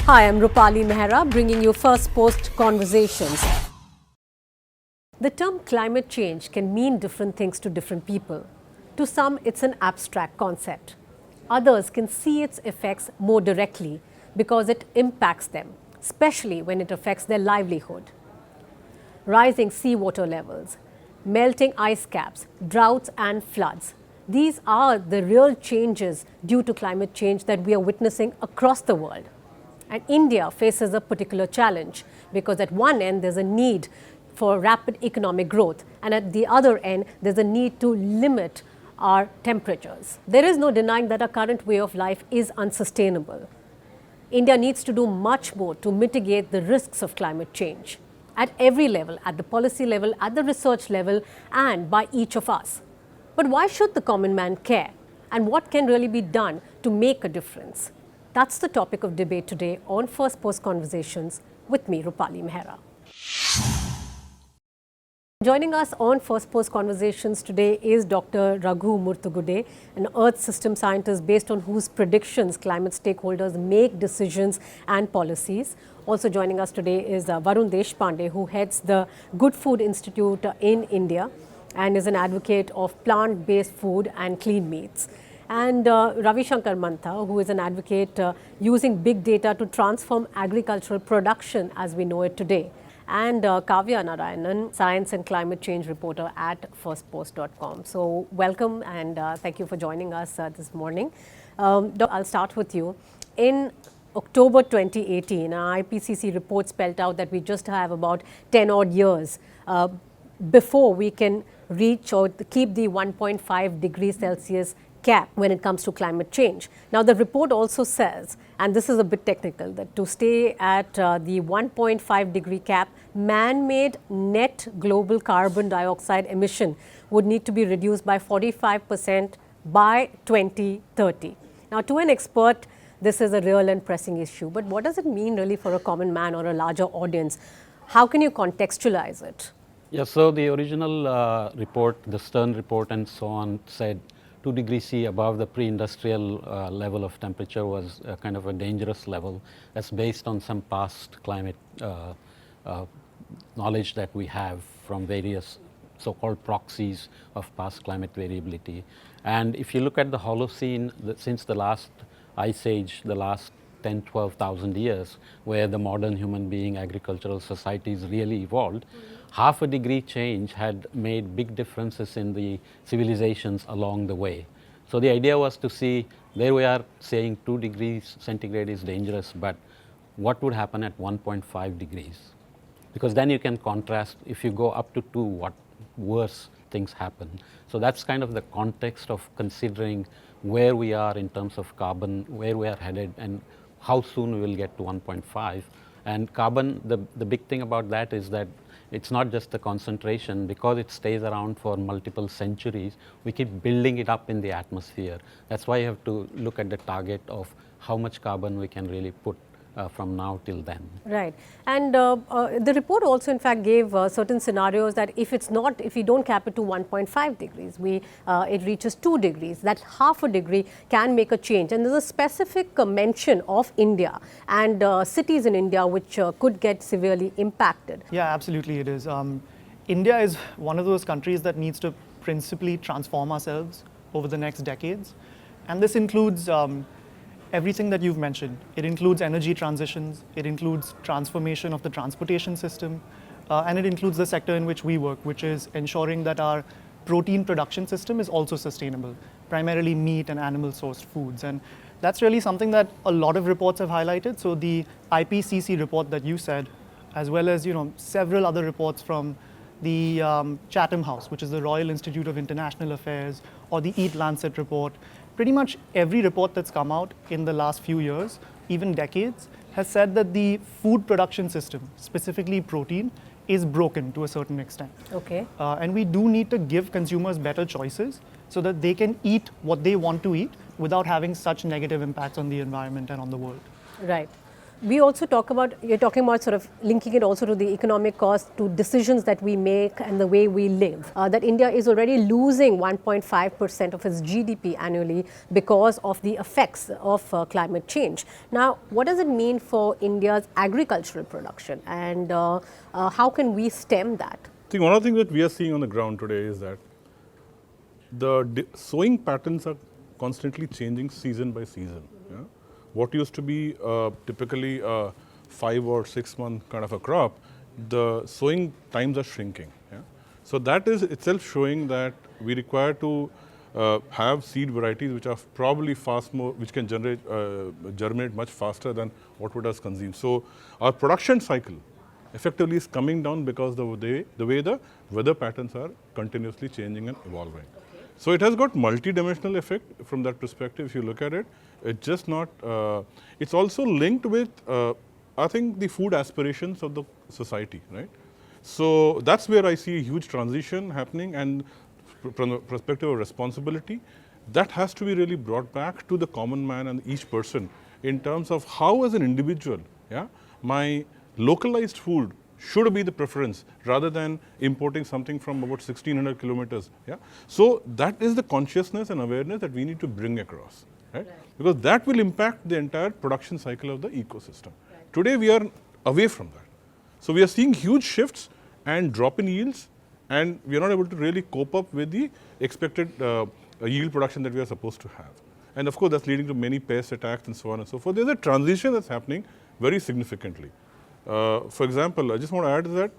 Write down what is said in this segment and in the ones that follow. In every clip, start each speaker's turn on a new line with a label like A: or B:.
A: Hi, I'm Rupali Mehra, bringing you Firstpost Conversations. The term climate change can mean different things to different people. To some, it's an abstract concept. Others can see its effects more directly because it impacts them, especially when it affects their livelihood. Rising seawater levels, melting ice caps, droughts and floods. These are the real changes due to climate change that we are witnessing across the world. And India faces a particular challenge because at one end there's a need for rapid economic growth, and at the other end there's a need to limit our temperatures. There is no denying that our current way of life is unsustainable. India needs to do much more to mitigate the risks of climate change at every level, at the policy level, at the research level, and by each of us. But why should the common man care? And what can really be done to make a difference? That's the topic of debate today on Firstpost Conversations with me, Rupali Mehra. Joining us on Firstpost Conversations today is Dr. Raghu Murtugudde, an earth system scientist based on whose predictions climate stakeholders make decisions and policies. Also joining us today is Varun Deshpande, who heads the Good Food Institute in India and is an advocate of plant-based food and clean meats. And Ravishankar Mantha, who is an advocate using big data to transform agricultural production as we know it today. And Kavya Narayanan, science and climate change reporter at firstpost.com. So welcome and thank you for joining us this morning. I'll start with you. In October 2018, our IPCC report spelled out that we just have about 10 odd years before we can reach or keep the 1.5 degrees Celsius cap when it comes to climate change. Now the report also says, and this is a bit technical, that to stay at the 1.5 degree cap, man-made net global carbon dioxide emission would need to be reduced by 45% by 2030. Now to an expert, this is a real and pressing issue, but what does it mean really for a common man or a larger audience? How can you contextualize it?
B: Yeah, so the original report, the Stern report and so on said 2 degrees C above the pre-industrial level of temperature was kind of a dangerous level. That's based on some past climate knowledge that we have from various so-called proxies of past climate variability. And if you look at the Holocene, since the last ice age, the last 10, 12,000 years, where the modern human being agricultural societies really evolved, half a degree change had made big differences in the civilizations along the way. So the idea was to see, there we are saying 2 degrees centigrade is dangerous, but what would happen at 1.5 degrees? Because then you can contrast, if you go up to 2, what worse things happen. So that's kind of the context of considering where we are in terms of carbon, where we are headed, and how soon we will get to 1.5. And carbon, the big thing about that is that it's not just the concentration. Because it stays around for multiple centuries, we keep building it up in the atmosphere. That's why you have to look at the target of how much carbon we can really put from now till then.
A: Right. And the report also in fact gave certain scenarios that if we don't cap it to 1.5 degrees, it reaches 2 degrees, that half a degree can make a change. And there's a specific mention of India and cities in India which could get severely impacted.
C: Yeah, absolutely it is. India is one of those countries that needs to principally transform ourselves over the next decades. And this includes everything that you've mentioned. It includes energy transitions, it includes transformation of the transportation system, and it includes the sector in which we work, which is ensuring that our protein production system is also sustainable, primarily meat and animal sourced foods. And that's really something that a lot of reports have highlighted. So the IPCC report that you said, as well as several other reports from the Chatham House, which is the Royal Institute of International Affairs, or the Eat Lancet report, pretty much every report that's come out in the last few years, even decades, has said that the food production system, specifically protein, is broken to a certain extent.
A: Okay.
C: And we do need to give consumers better choices so that they can eat what they want to eat without having such negative impacts on the environment and on the world.
A: Right. We also talk about, you're talking about sort of linking it also to the economic cost, to decisions that we make and the way we live. That India is already losing 1.5% of its GDP annually because of the effects of climate change. Now, what does it mean for India's agricultural production, and how can we stem that?
D: I think one of the things that we are seeing on the ground today is that the sowing patterns are constantly changing season by season. Yeah? What used to be typically a 5 or 6 month kind of a crop, the sowing times are shrinking. Yeah? So that is itself showing that we require to have seed varieties which are probably which can germinate much faster than what would us consume. So our production cycle effectively is coming down because the way the weather patterns are continuously changing and evolving. So it has got multi-dimensional effect from that perspective. If you look at it, it's just not. It's also linked with, I think, the food aspirations of the society, right? So that's where I see a huge transition happening, and from the perspective of responsibility, that has to be really brought back to the common man and each person in terms of how, as an individual, yeah, my localized food should be the preference rather than importing something from about 1600 kilometers. Yeah? So that is the consciousness and awareness that we need to bring across, right? Because that will impact the entire production cycle of the ecosystem. Right. Today we are away from that. So we are seeing huge shifts and drop in yields, and we are not able to really cope up with the expected yield production that we are supposed to have. And of course that's leading to many pest attacks and so on and so forth. There's a transition that's happening very significantly. For example, I just want to add that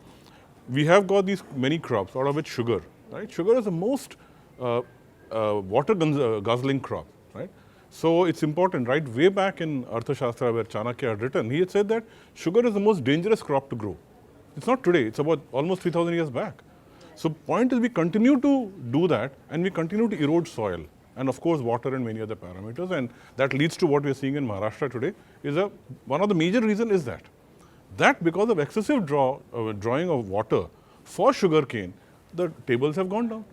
D: we have got these many crops, out of which sugar, right? Sugar is the most water guzzling crop, right? So it's important, right? Way back in Arthashastra, where Chanakya had written, he had said that sugar is the most dangerous crop to grow. It's not today, it's about almost 3,000 years back. So point is, we continue to do that, and we continue to erode soil, and of course water and many other parameters, and that leads to what we are seeing in Maharashtra today. One of the major reasons is that because of excessive drawing of water for sugarcane, the tables have gone down,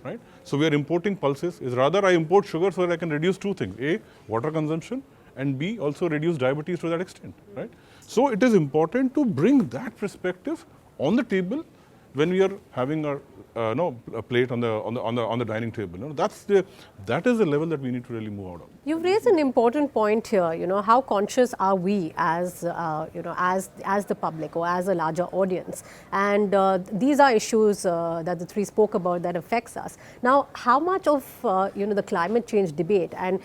D: right? So we are importing pulses. Is rather I import sugar so that I can reduce two things: A, water consumption, and B, also reduce diabetes to that extent, right? So it is important to bring that perspective on the table when we are having our a plate on the dining table. That is the level that we need to really move out of.
A: You've raised an important point here. How conscious are we as as the public or as a larger audience? And these are issues that the three spoke about that affects us. Now, how much of the climate change debate and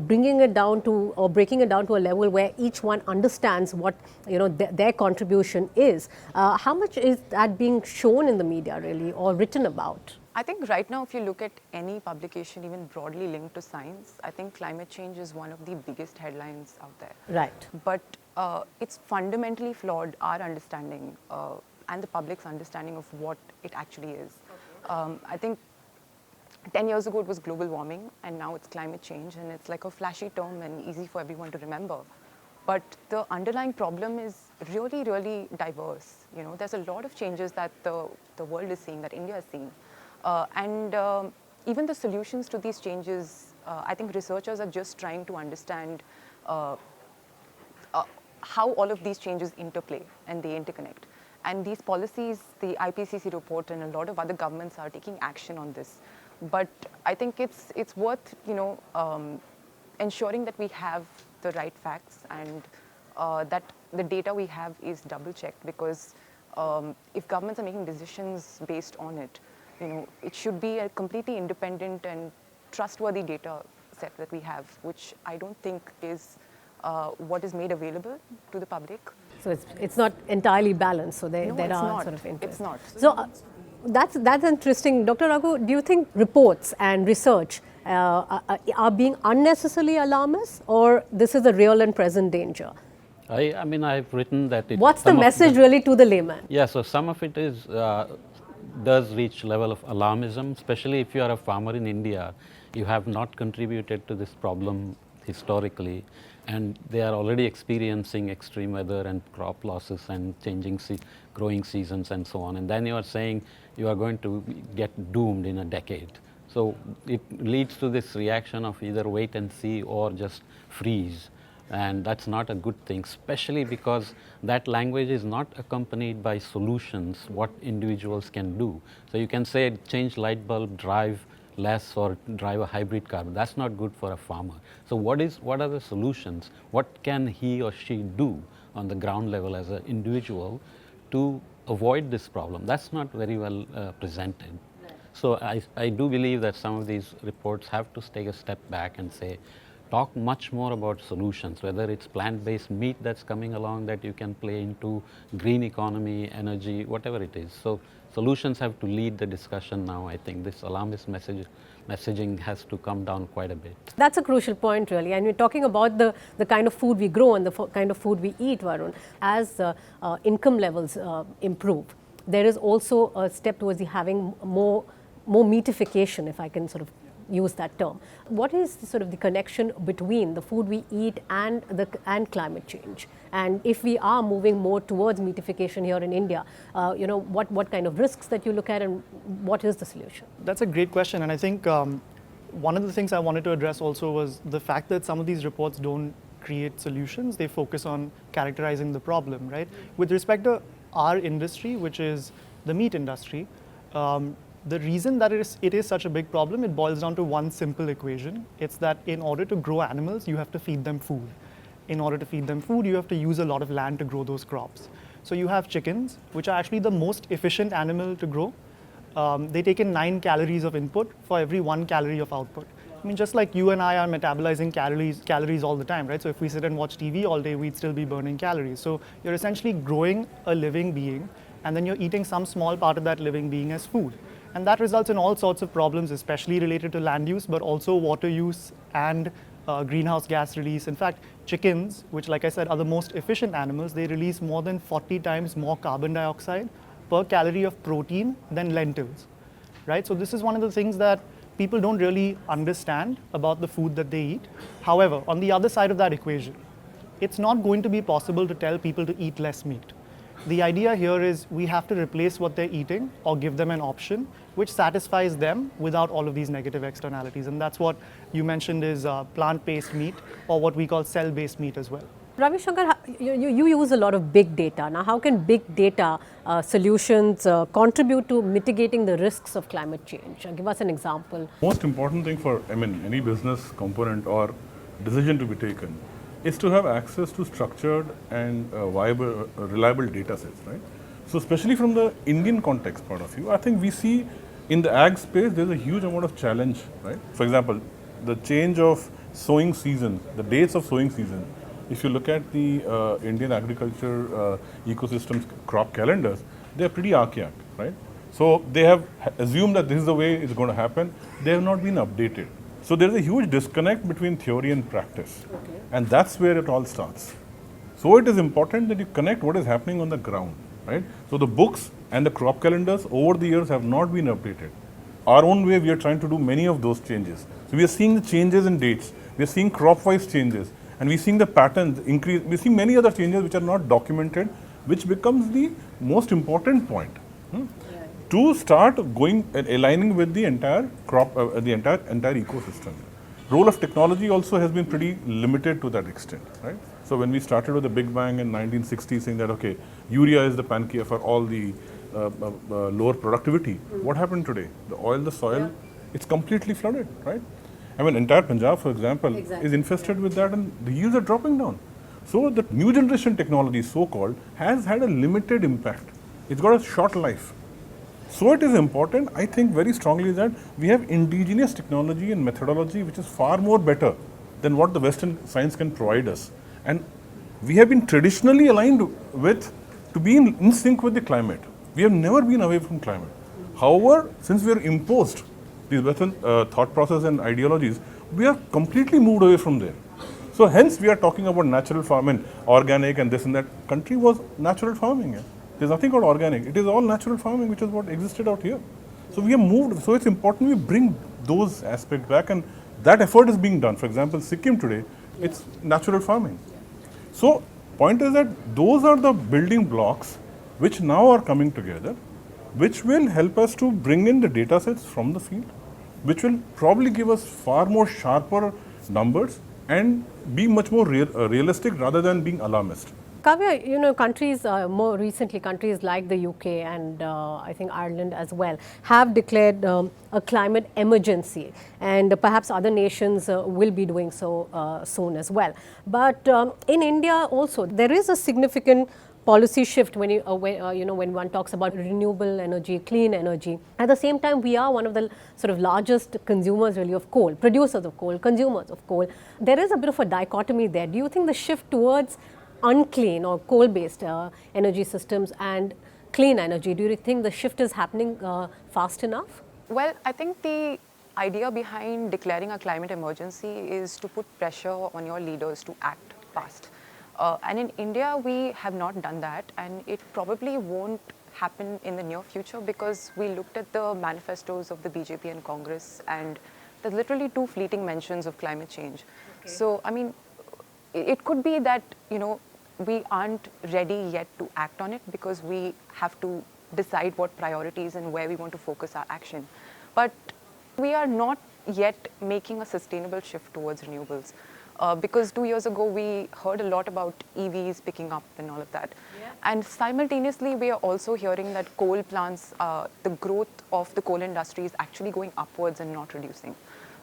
A: bringing it down to, or breaking it down to a level where each one understands what their contribution is? How much is that being shown in the media really, or written about?
E: I think right now, if you look at any publication, even broadly linked to science, I think climate change is one of the biggest headlines out there.
A: Right.
E: But it's fundamentally flawed, our understanding and the public's understanding of what it actually is. Okay. I think 10 years ago it was global warming, and now it's climate change, and it's like a flashy term and easy for everyone to remember. But the underlying problem is really, really diverse. There's a lot of changes that the world is seeing, that India is seeing. And even the solutions to these changes, I think researchers are just trying to understand how all of these changes interplay and they interconnect. And these policies, the IPCC report and a lot of other governments are taking action on this. But I think it's worth ensuring that we have the right facts, and that the data we have is double checked, because if governments are making decisions based on it, it should be a completely independent and trustworthy data set that we have, which I don't think is what is made available to the public.
A: So it's not entirely balanced. So there are
E: not.
A: sort of interests.
E: It's not.
A: So that's interesting, Dr. Raghu. Do you think reports and research are being unnecessarily alarmist, or this is a real and present danger?
B: I mean, I've written that.
A: What's the message really to the layman?
B: Yeah, so some of it is does reach level of alarmism, especially if you are a farmer in India. You have not contributed to this problem historically, and they are already experiencing extreme weather and crop losses and changing growing seasons and so on. And then you are saying you are going to get doomed in a decade. So it leads to this reaction of either wait and see or just freeze. And that's not a good thing, especially because that language is not accompanied by solutions, what individuals can do. So you can say change light bulb, drive less, or drive a hybrid car, but that's not good for a farmer. So what are the solutions? What can he or she do on the ground level as an individual to avoid this problem? That's not very well presented. So I do believe that some of these reports have to take a step back and say, talk much more about solutions, whether it's plant-based meat that's coming along that you can play into, green economy, energy, whatever it is. So solutions have to lead the discussion now. I think this alarmist messaging has to come down quite a bit.
A: That's a crucial point, really. And we're talking about the kind of food we grow and the kind of food we eat, Varun. As income levels improve, there is also a step towards having more meatification, if I can sort of use that term. What is sort of the connection between the food we eat and climate change? And if we are moving more towards meatification here in India, what kind of risks that you look at, and what is the solution?
C: That's a great question, and I think one of the things I wanted to address also was the fact that some of these reports don't create solutions, they focus on characterizing the problem, right? With respect to our industry, which is the meat industry, the reason that it is such a big problem, it boils down to one simple equation. It's that in order to grow animals, you have to feed them food. In order to feed them food, you have to use a lot of land to grow those crops. So you have chickens, which are actually the most efficient animal to grow. They take in 9 calories of input for every 1 calorie of output. I mean, just like you and I are metabolizing calories all the time, right? So if we sit and watch TV all day, we'd still be burning calories. So you're essentially growing a living being, and then you're eating some small part of that living being as food. And that results in all sorts of problems, especially related to land use, but also water use and greenhouse gas release. In fact, chickens, which like I said are the most efficient animals, they release more than 40 times more carbon dioxide per calorie of protein than lentils, right? So this is one of the things that people don't really understand about the food that they eat. However, on the other side of that equation, it's not going to be possible to tell people to eat less meat. The idea here is we have to replace what they're eating or give them an option which satisfies them without all of these negative externalities. And that's what you mentioned is plant-based meat, or what we call cell-based meat as well.
A: Ravishankar, you use a lot of big data. Now, how can big data solutions contribute to mitigating the risks of climate change? Give us an example.
D: Most important thing for any business component or decision to be taken is to have access to structured and viable, reliable data sets, right? So especially from the Indian context point of view, I think we see in the ag space, there's a huge amount of challenge, right? For example, the change of sowing season, the dates of sowing season. If you look at the Indian agriculture ecosystems crop calendars, they're pretty archaic, right? So they have assumed that this is the way it's going to happen. They have not been updated. So there's a huge disconnect between theory and practice. Okay. And that's where it all starts. So it is important that you connect what is happening on the ground, right? So the books and the crop calendars over the years have not been updated. Our own way, we are trying to do many of those changes. So we are seeing the changes in dates. We are seeing crop-wise changes. And we're seeing the patterns increase. We're seeing many other changes which are not documented, which becomes the most important point. To start going and aligning with the entire crop, the entire ecosystem. Role of technology also has been pretty limited to that extent, right? So when we started with the Big Bang in 1960, saying that okay, urea is the panacea for all the lower productivity. What happened today? The oil, the soil, it's completely flooded, right? I mean, entire Punjab, for example, is infested with that, and the yields are dropping down. So the new generation technology, so-called, has had a limited impact. It's got a short life. So it is important, I think very strongly, that we have indigenous technology and methodology which is far more better than what the Western science can provide us. And we have been traditionally aligned with, to be in sync with the climate. We have never been away from climate. However, since we are imposed these Western thought process and ideologies, we are completely moved away from there. So hence we are talking about natural farming, organic and this and that. Country was natural farming. There's nothing called organic. It is all natural farming, which is what existed out here. So we have moved. So it's important we bring those aspects back, and that effort is being done. For example, Sikkim today, it's natural farming. So point is that those are the building blocks which now are coming together, which will help us to bring in the data sets from the field, which will probably give us far more sharper numbers and be much more realistic rather than being alarmist.
A: Kavya, you know, countries, more recently, countries like the UK and I think Ireland as well, have declared a climate emergency, and perhaps other nations will be doing so soon as well. But in India also, there is a significant policy shift when when one talks about renewable energy, clean energy. At the same time, we are one of the sort of largest consumers really of coal, producers of coal, consumers of coal. There is a bit of a dichotomy there. Do you think the shift towards unclean or coal-based energy systems and clean energy, do you think the shift is happening fast enough?
E: Well, I think the idea behind declaring a climate emergency is to put pressure on your leaders to act fast. And in India, we have not done that, and it probably won't happen in the near future because we looked at the manifestos of the BJP and Congress, and there's literally 2 fleeting mentions of climate change. Okay. So, I mean, it could be that, you know, we aren't ready yet to act on it because we have to decide what priorities and where we want to focus our action. But we are not yet making a sustainable shift towards renewables. Because 2 years ago, we heard a lot about EVs picking up and all of that. Yeah. And simultaneously, we are also hearing that coal plants, the growth of the coal industry is actually going upwards and not reducing.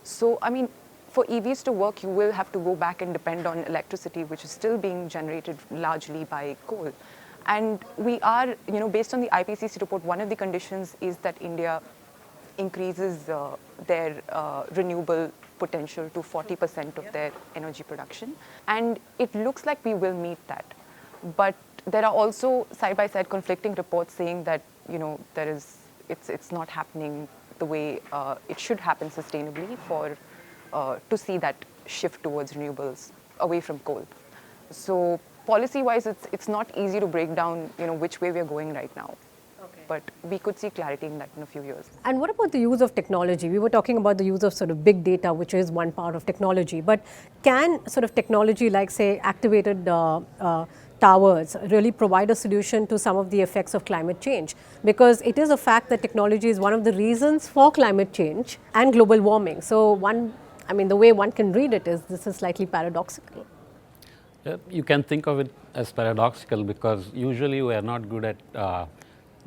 E: So, I mean, for EVs to work, you will have to go back and depend on electricity, which is still being generated largely by coal. And we are, you know, based on the IPCC report, one of the conditions is that India increases their renewable potential to 40% of their energy production. And it looks like we will meet that. But there are also side-by-side conflicting reports saying that, you know, it's not happening the way it should happen sustainably for to see that shift towards renewables away from coal. So policy-wise, it's not easy to break down, you know, which way we are going right now. Okay. But we could see clarity in that in a few years.
A: And what about the use of technology? We were talking about the use of sort of big data, which is one part of technology. But can sort of technology like, say, activated towers really provide a solution to some of the effects of climate change? Because it is a fact that technology is one of the reasons for climate change and global warming. So the way one can read it is this is slightly paradoxical.
B: You can think of it as paradoxical because usually we are not good at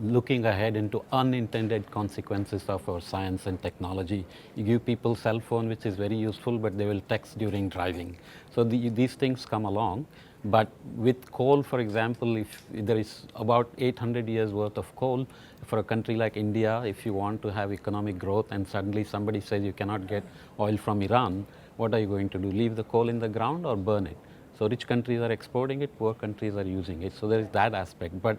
B: looking ahead into unintended consequences of our science and technology. You give people cell phone, which is very useful, but they will text during driving. So these things come along. But with coal, for example, if there is about 800 years worth of coal, for a country like India, if you want to have economic growth and suddenly somebody says you cannot get oil from Iran, what are you going to do? Leave the coal in the ground or burn it? So rich countries are exporting it, poor countries are using it. So there is that aspect. But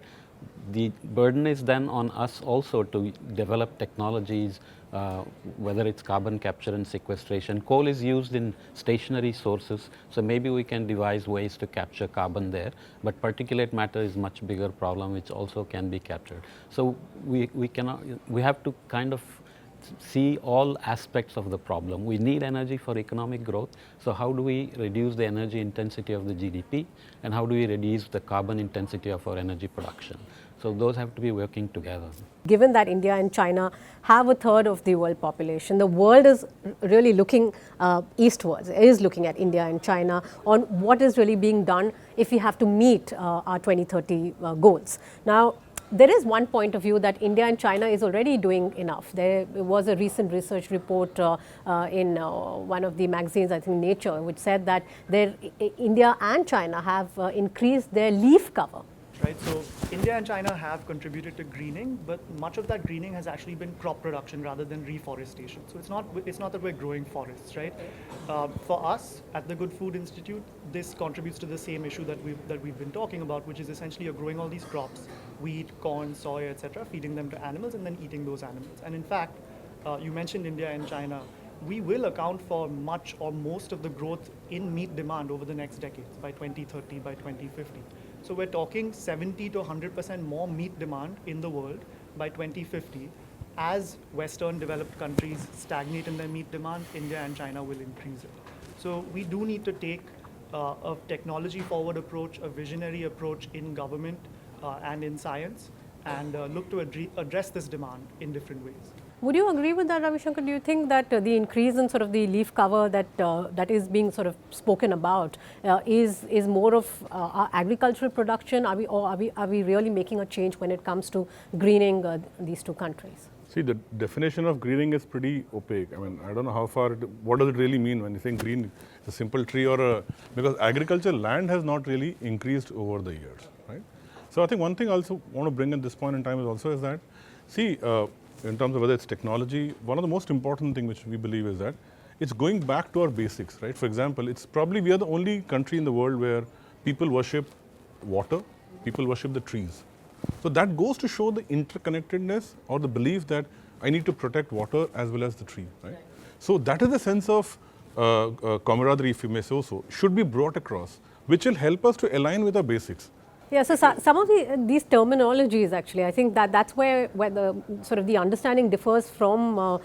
B: the burden is then on us also to develop technologies, whether it's carbon capture and sequestration. Coal is used in stationary sources, so maybe we can devise ways to capture carbon there, but particulate matter is much bigger problem which also can be captured. So we have to kind of see all aspects of the problem. We need energy for economic growth, so how do we reduce the energy intensity of the GDP, and how do we reduce the carbon intensity of our energy production? So those have to be working together.
A: Given that India and China have a third of the world population, the world is really looking eastwards, is looking at India and China on what is really being done if we have to meet our 2030 goals. Now, there is one point of view that India and China is already doing enough. There was a recent research report in one of the magazines, I think Nature, which said that India and China have increased their leaf cover.
C: Right, so India and China have contributed to greening, but much of that greening has actually been crop production rather than reforestation. So it's not that we're growing forests, right? For us at the Good Food Institute, this contributes to the same issue that we've been talking about, which is essentially you're growing all these crops, wheat, corn, soy, etc., feeding them to animals and then eating those animals. And in fact, you mentioned India and China. We will account for much or most of the growth in meat demand over the next decades, by 2030, by 2050. So we're talking 70 to 100% more meat demand in the world by 2050. As Western developed countries stagnate in their meat demand, India and China will increase it. So we do need to take a technology forward approach, a visionary approach in government and in science, and look to address this demand in different ways.
A: Would you agree with that, Ravishankar? Do you think that the increase in sort of the leaf cover that is being sort of spoken about is more of our agricultural production? Are we really making a change when it comes to greening these two countries?
D: See, the definition of greening is pretty opaque. I mean, I don't know how far, what does it really mean when you think green? It's a simple tree or a, because agricultural land has not really increased over the years, right? So I think one thing I also want to bring at this point in time is that, see, in terms of whether it's technology, one of the most important thing which we believe is that it's going back to our basics, right? For example, it's probably, we are the only country in the world where people worship water, people worship the trees. So that goes to show the interconnectedness or the belief that I need to protect water as well as the tree, right? So that is the sense of camaraderie, if you may say so, should be brought across, which will help us to align with our basics.
A: Yeah, so some of these terminologies actually, I think that's where the sort of the understanding differs from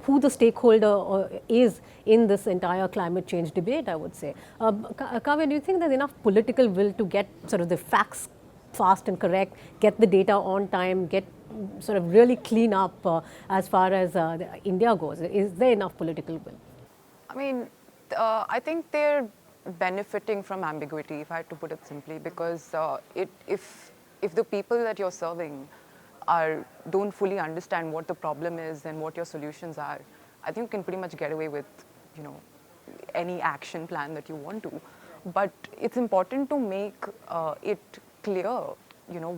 A: who the stakeholder is in this entire climate change debate, I would say. Kavya, do you think there's enough political will to get sort of the facts fast and correct, get the data on time, get sort of really clean up as far as India goes? Is there enough political will?
E: I mean, I think they're benefiting from ambiguity, if I had to put it simply, because if the people that you're serving don't fully understand what the problem is and what your solutions are, I think you can pretty much get away with, you know, any action plan that you want to. But it's important to make it clear, you know,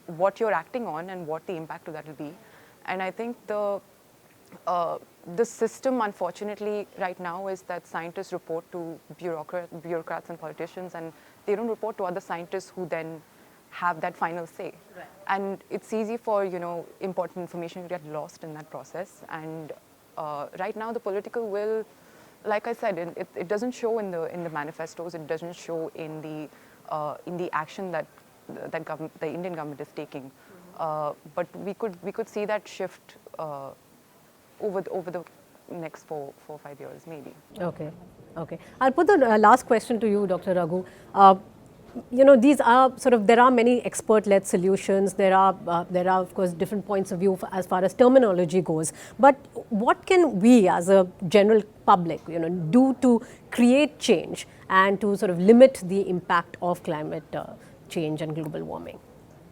E: what you're acting on and what the impact of that will be. And I think the system, unfortunately, right now is that scientists report to bureaucrats and politicians, and they don't report to other scientists who then have that final say. Right. And it's easy for, you know, important information to get lost in that process. And right now, the political will, like I said, it doesn't show in the manifestos. It doesn't show in the action that the Indian government is taking. But we could see that shift over the next 4 or 5 years, maybe.
A: Okay. I'll put the last question to you, Dr. Raghu. You know, these are sort of, there are many expert-led solutions. There are of course different points of view as far as terminology goes. But what can we, as a general public, you know, do to create change and to sort of limit the impact of climate change and global warming?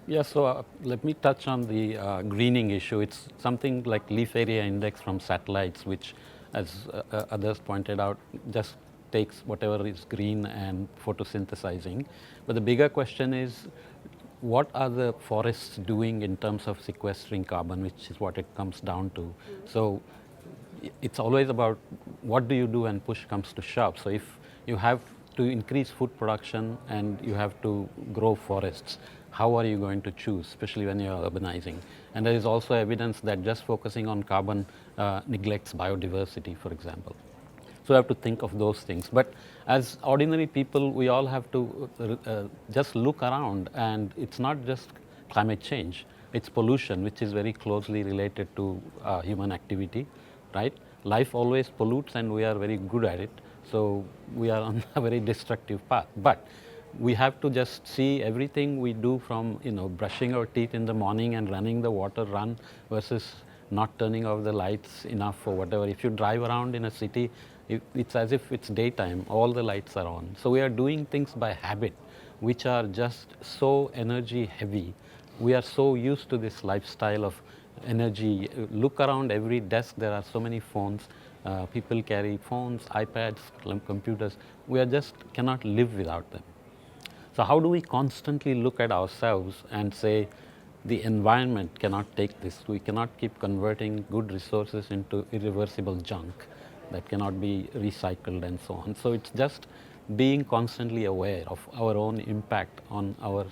B: Yeah, so let me touch on the greening issue. It's something like leaf area index from satellites, which, as others pointed out, just takes whatever is green and photosynthesizing. But the bigger question is, what are the forests doing in terms of sequestering carbon, which is what it comes down to. So it's always about what do you do when push comes to shove. So if you have to increase food production and you have to grow forests, how are you going to choose, especially when you are urbanizing? And there is also evidence that just focusing on carbon neglects biodiversity, for example. So we have to think of those things. But as ordinary people, we all have to just look around, and it's not just climate change, it's pollution, which is very closely related to human activity, right? Life always pollutes, and we are very good at it. So we are on a very destructive path. But we have to just see everything we do, from, you know, brushing our teeth in the morning and running the water run versus not turning off the lights enough or whatever. If you drive around in a city, it's as if it's daytime, all the lights are on. So we are doing things by habit, which are just so energy heavy. We are so used to this lifestyle of energy. Look around every desk, there are so many phones. People carry phones, iPads, computers. We are just cannot live without them. So how do we constantly look at ourselves and say, the environment cannot take this. We cannot keep converting good resources into irreversible junk that cannot be recycled and so on. So it's just being constantly aware of our own impact on our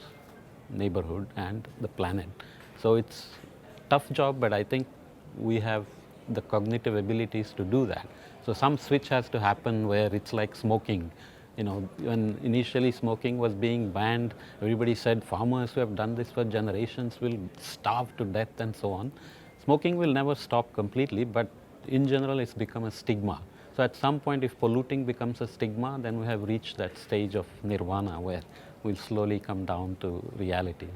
B: neighborhood and the planet. So it's a tough job, but I think we have the cognitive abilities to do that. So some switch has to happen where it's like smoking. You know, when initially smoking was being banned, everybody said farmers who have done this for generations will starve to death and so on. Smoking will never stop completely, but in general it's become a stigma. So at some point, if polluting becomes a stigma, then we have reached that stage of nirvana where we'll slowly come down to reality.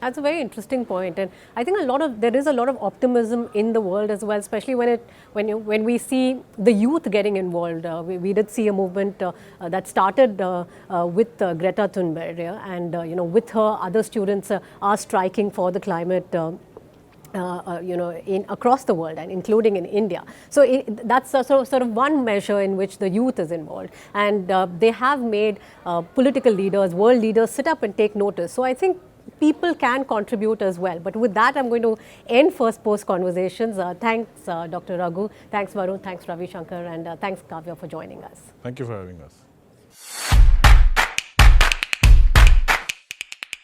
A: That's a very interesting point, and I think there is a lot of optimism in the world as well, especially when we see the youth getting involved. We did see a movement that started with Greta Thunberg, and with her, other students are striking for the climate. Across the world and including in India. So that's sort of one measure in which the youth is involved, and they have made political leaders, world leaders sit up and take notice. So I think people can contribute as well. But with that, I'm going to end First Post Conversations. Thanks, Dr. Raghu. Thanks, Varun. Thanks, Ravishankar. And thanks, Kavya, for joining us.
D: Thank you for having us.